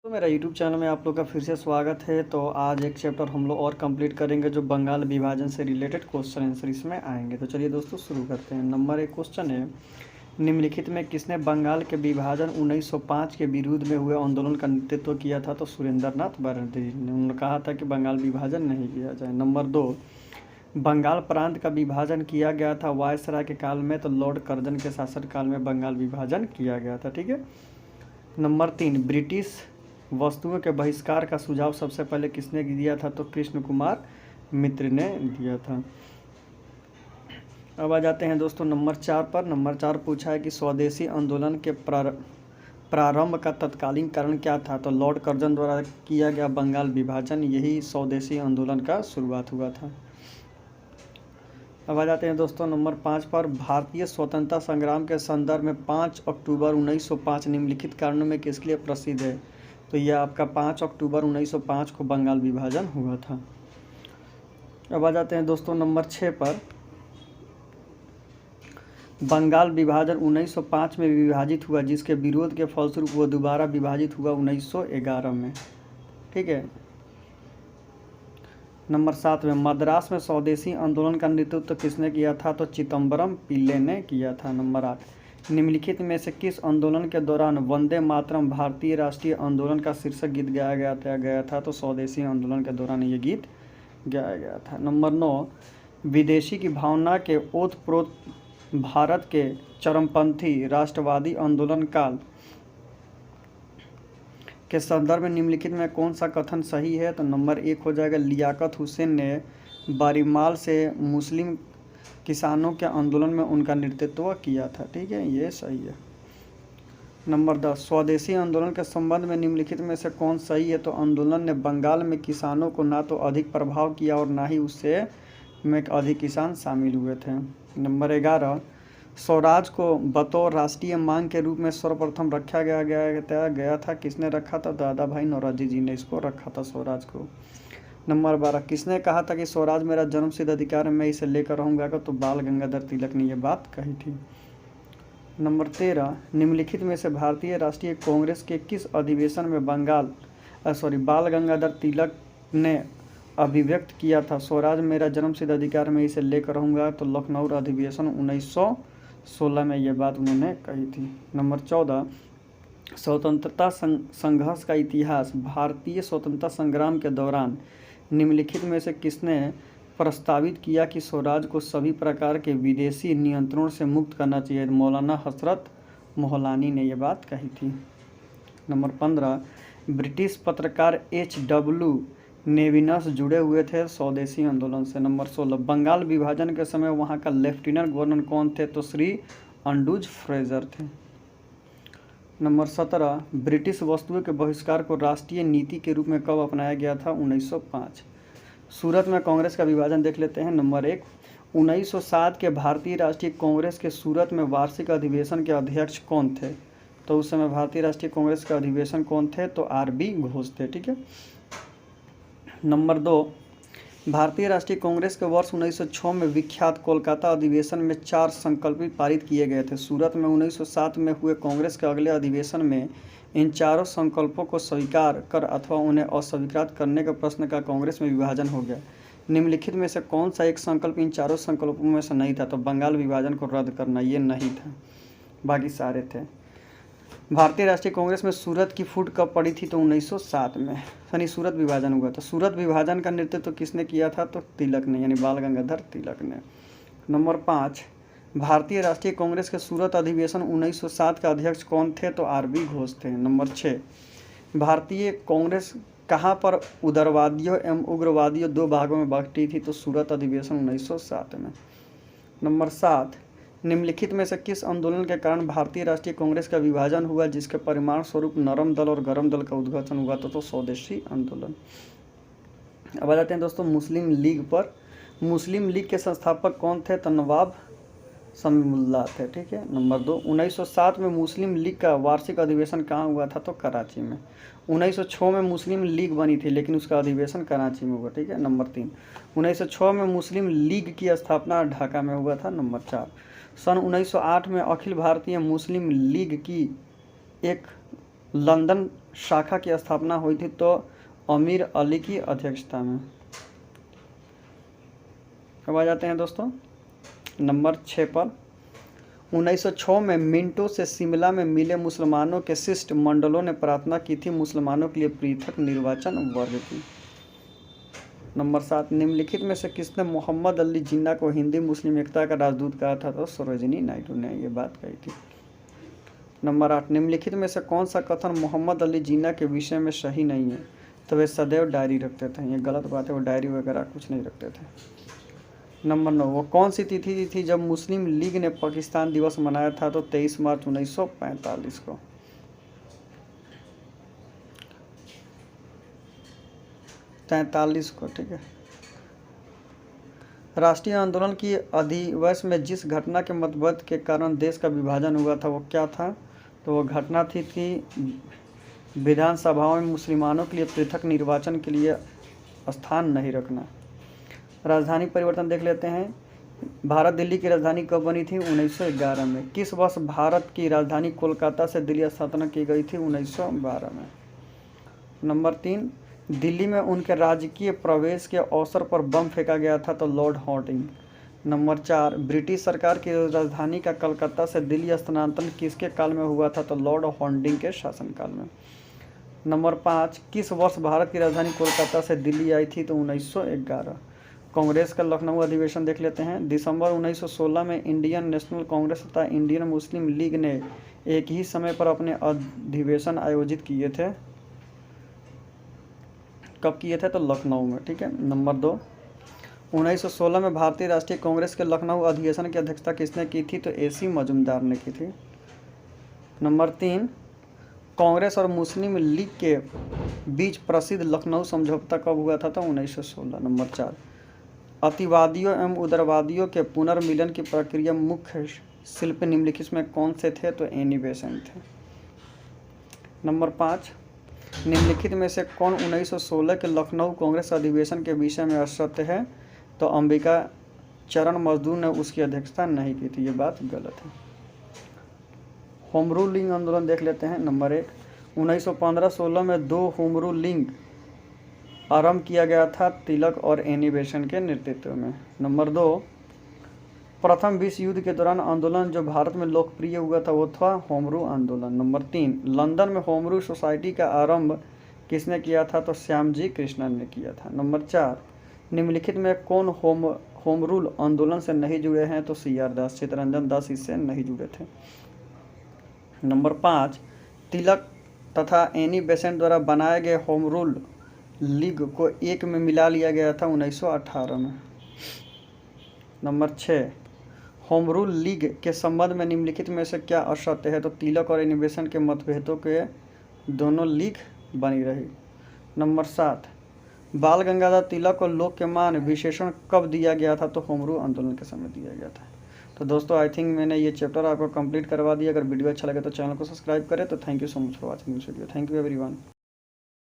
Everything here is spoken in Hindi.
तो मेरा यूट्यूब चैनल में आप लोग का फिर से स्वागत है। तो आज एक चैप्टर हम लोग और कंप्लीट करेंगे जो बंगाल विभाजन से रिलेटेड क्वेश्चन आंसर इसमें आएंगे। तो चलिए दोस्तों शुरू करते हैं। नंबर 1 क्वेश्चन है, निम्नलिखित में किसने बंगाल के विभाजन 1905 के विरुद्ध में हुए आंदोलन का नेतृत्व किया था? तो सुरेंद्रनाथ बनर्जी ने। उन्होंने कहा था कि बंगाल विभाजन नहीं किया जाए। नंबर 2, बंगाल प्रांत का विभाजन किया गया था वायसराय के काल में, तो लॉर्ड कर्जन के शासनकाल में बंगाल विभाजन किया गया था। ठीक है। नंबर 3, ब्रिटिश वस्तुओं के बहिष्कार का सुझाव सबसे पहले किसने दिया था? तो कृष्ण कुमार मित्र ने दिया था। अब आ जाते हैं दोस्तों नंबर 4 पर। नंबर 4 पूछा है कि स्वदेशी आंदोलन के प्रारंभ का तत्कालीन कारण क्या था? तो लॉर्ड कर्जन द्वारा किया गया बंगाल विभाजन, यही स्वदेशी आंदोलन का शुरुआत हुआ था। अब आ जाते हैं दोस्तों नंबर 5 पर। भारतीय स्वतंत्रता संग्राम के संदर्भ में 5 अक्टूबर 1905 निम्नलिखित कारणों में किसके लिए प्रसिद्ध है? तो यह आपका 5 अक्टूबर 1905 को बंगाल विभाजन हुआ था। अब आ जाते हैं दोस्तों नंबर 6 पर। बंगाल विभाजन 1905 में विभाजित हुआ, जिसके विरोध के फलस्वरूप वो दोबारा विभाजित हुआ 1911 में। ठीक है। नंबर 7 में, मद्रास में स्वदेशी आंदोलन का नेतृत्व किसने किया था? तो चिदम्बरम पिल्ले ने किया था। नंबर 8, निम्नलिखित में से किस आंदोलन के दौरान वंदे मातरम भारतीय राष्ट्रीय आंदोलन का शीर्षक गीत गाया गया था? तो स्वदेशी आंदोलन के दौरान ये गीत गाया गया था। नंबर 9, विदेशी की भावना के ओतप्रोत भारत के चरमपंथी राष्ट्रवादी आंदोलन काल के संदर्भ में निम्नलिखित में कौन सा कथन सही है? तो नंबर 1 हो जाएगा, लियाकत हुसैन ने बारीमाल से मुस्लिम किसानों के आंदोलन में उनका नेतृत्व किया था। ठीक है, ये सही है। नंबर 10, स्वदेशी आंदोलन के संबंध में निम्नलिखित में से कौन सही है? तो आंदोलन ने बंगाल में किसानों को ना तो अधिक प्रभाव किया और ना ही उससे में अधिक किसान शामिल हुए थे। नंबर 11, स्वराज को बतौर राष्ट्रीय मांग के रूप में सर्वप्रथम रखा गया था। किसने रखा था? दादा भाई नौरोजी जी ने इसको रखा था, स्वराज को। नंबर 12, किसने कहा था कि स्वराज मेरा जन्मसिद्ध अधिकार है, मैं इसे लेकर रहूँगा? तो बाल गंगाधर तिलक ने यह बात कही थी। नंबर 13, निम्नलिखित में से भारतीय राष्ट्रीय कांग्रेस के किस अधिवेशन में बाल गंगाधर तिलक ने अभिव्यक्त किया था स्वराज मेरा जन्मसिद्ध अधिकार, मैं इसे लेकर रहूँगा? तो लखनऊ अधिवेशन 1916 में यह बात उन्होंने कही थी। नंबर 14, स्वतंत्रता संघर्ष का इतिहास। भारतीय स्वतंत्रता संग्राम के दौरान निम्नलिखित में से किसने प्रस्तावित किया कि स्वराज को सभी प्रकार के विदेशी नियंत्रणों से मुक्त करना चाहिए? मौलाना हसरत मोहलानी ने यह बात कही थी। नंबर 15, ब्रिटिश पत्रकार H.W. नेविनस जुड़े हुए थे स्वदेशी आंदोलन से। नंबर 16, बंगाल विभाजन के समय वहां का लेफ्टिनेंट गवर्नर कौन थे? तो श्री अंडूज फ्रेजर थे। नंबर 17, ब्रिटिश वस्तुओं के बहिष्कार को राष्ट्रीय नीति के रूप में कब अपनाया गया था? 1905। सूरत में कांग्रेस का विभाजन देख लेते हैं। नंबर 1, 1907 के भारतीय राष्ट्रीय कांग्रेस के सूरत में वार्षिक अधिवेशन के अध्यक्ष कौन थे? तो उस समय भारतीय राष्ट्रीय कांग्रेस का अधिवेशन कौन थे? तो R.B. घोष थे। ठीक है। नंबर 2, भारतीय राष्ट्रीय कांग्रेस के वर्ष 1906 में विख्यात कोलकाता अधिवेशन में 4 संकल्प पारित किए गए थे। सूरत में 1907 में हुए कांग्रेस के अगले अधिवेशन में इन चारों संकल्पों को स्वीकार कर अथवा उन्हें अस्वीकार करने के प्रश्न का कांग्रेस में विभाजन हो गया। निम्नलिखित में से कौन सा एक संकल्प इन चारों संकल्पों में से नहीं था? तो बंगाल विभाजन को रद्द करना, ये नहीं था, बाकी सारे थे। भारतीय राष्ट्रीय कांग्रेस में सूरत की फूट कब पड़ी थी? तो 1907 में यानी सूरत विभाजन हुआ था। सूरत विभाजन का नेतृत्व किसने किया था? तो तिलक ने, यानी बाल गंगाधर तिलक ने। नंबर 5, भारतीय राष्ट्रीय कांग्रेस के सूरत अधिवेशन 1907 का अध्यक्ष कौन थे? तो R.B. घोष थे। नंबर 6, भारतीय कांग्रेस कहाँ पर उदारवादियों एवं उग्रवादियों 2 भागों में बंटी थी? तो सूरत अधिवेशन 1907 में। नंबर 7, निम्नलिखित में से किस आंदोलन के कारण भारतीय राष्ट्रीय कांग्रेस का विभाजन हुआ, जिसके परिणाम स्वरूप नरम दल और गरम दल का उद्घाटन हुआ? तो स्वदेशी आंदोलन। अब आ जाते हैं दोस्तों मुस्लिम लीग पर। मुस्लिम लीग के संस्थापक कौन थे? तो नवाब समीउल्लाह थे। ठीक है। नंबर 2, 1907 में मुस्लिम लीग का वार्षिक अधिवेशन कहाँ हुआ था? तो कराची में। 1906 में मुस्लिम लीग बनी थी, लेकिन उसका अधिवेशन कराची में हुआ। ठीक है। नंबर 3, 1906 में मुस्लिम लीग की स्थापना ढाका में हुआ था। नंबर 4, सन 1908 में अखिल भारतीय मुस्लिम लीग की एक लंदन शाखा की स्थापना हुई थी तो अमीर अली की अध्यक्षता में। अब आ जाते हैं दोस्तों नंबर 6 पर। 1906 में मिंटो से शिमला में मिले मुसलमानों के शिष्ट मंडलों ने प्रार्थना की थी मुसलमानों के लिए पृथक निर्वाचन वर्ग की। नंबर 7, निम्नलिखित में से किसने मोहम्मद अली जिन्ना को हिंदी मुस्लिम एकता का राजदूत कहा था? तो सरोजिनी नायडू ने ये बात कही थी। नंबर 8, निम्नलिखित में से कौन सा कथन मोहम्मद अली जिन्ना के विषय में सही नहीं है? तो वे सदैव डायरी रखते थे। ये गलत बात है, वो डायरी वगैरह कुछ नहीं रखते थे। नंबर 9, वो कौन सी तिथि थी जब मुस्लिम लीग ने पाकिस्तान दिवस मनाया था? तो 23 मार्च 1945 को। 43 को, ठीक है। राष्ट्रीय आंदोलन की अधिवश में जिस घटना के मतभेद के कारण देश का विभाजन हुआ था वो क्या था? तो वो घटना थी विधानसभाओं में मुसलमानों के लिए पृथक निर्वाचन के लिए स्थान नहीं रखना। राजधानी परिवर्तन देख लेते हैं। भारत दिल्ली की राजधानी कब बनी थी? 1911 में। किस वर्ष भारत की राजधानी कोलकाता से दिल्ली स्थापना की गई थी? 1912 में। नंबर 3, दिल्ली में उनके राजकीय प्रवेश के अवसर पर बम फेंका गया था? तो लॉर्ड हॉर्डिंग। नंबर 4, ब्रिटिश सरकार की राजधानी का कलकत्ता से दिल्ली स्थानांतरण किसके काल में हुआ था? तो लॉर्ड हॉर्डिंग के शासनकाल में। नंबर 5, किस वर्ष भारत की राजधानी कोलकाता से दिल्ली आई थी? तो 1911। कांग्रेस का लखनऊ अधिवेशन देख लेते हैं। दिसंबर 1916 में इंडियन नेशनल कांग्रेस तथा इंडियन मुस्लिम लीग ने एक ही समय पर अपने अधिवेशन आयोजित किए थे। कब किए थे? तो लखनऊ में, ठीक है। नंबर 2, 1916 में भारतीय राष्ट्रीय कांग्रेस के लखनऊ अधिवेशन की अध्यक्षता किसने की थी? तो AC मजुमदार ने की थी। नंबर 3, कांग्रेस और मुस्लिम लीग के बीच प्रसिद्ध लखनऊ समझौता कब हुआ था? तो 1916। नंबर 4, अतिवादियों एवं उदारवादियों के पुनर्मिलन की प्रक्रिया मुख्य शिल्पी निम्नलिखित में कौन से थे? तो एनी बेसेंट थे। नंबर 5, निम्नलिखित में से कौन 1916 के लखनऊ कांग्रेस अधिवेशन के विषय में असत्य है? तो अंबिका चरण मजदूर ने उसकी अध्यक्षता नहीं की थी। ये बात गलत है। होम रूलिंग आंदोलन देख लेते हैं। नंबर 1, 1915-16 में 2 होम रूलिंग आरंभ किया गया था तिलक और एनी बेसेंट के नेतृत्व में। नंबर 2, प्रथम विश्व युद्ध के दौरान आंदोलन जो भारत में लोकप्रिय हुआ था वो था होम रूल आंदोलन। नंबर 3, लंदन में होम रूल सोसाइटी का आरंभ किसने किया था? तो श्यामजी कृष्णन ने किया था। नंबर 4, निम्नलिखित में कौन होम रूल आंदोलन से नहीं जुड़े हैं? तो CR दास, चित्तरंजन दास इससे नहीं जुड़े थे। नंबर 5, तिलक तथा एनी बेसेंट द्वारा बनाए गए होम रूल लीग को एक में मिला लिया गया था 1918 में। नंबर 6, होम रूल लीग के संबंध में निम्नलिखित में से क्या असत्य है? तो तिलक और एनी बेसेंट के मतभेदों के दोनों लीग बनी रही। नंबर 7, बाल गंगाधर तिलक को लोकमान विशेषण कब दिया गया था? तो होम रूल आंदोलन के समय दिया गया था। तो दोस्तों आई थिंक मैंने ये चैप्टर आपको कंप्लीट करवा दिया। अगर वीडियो अच्छा लगे तो चैनल को सब्सक्राइब करें। तो thank you so much for watching this video. Thank you everyone.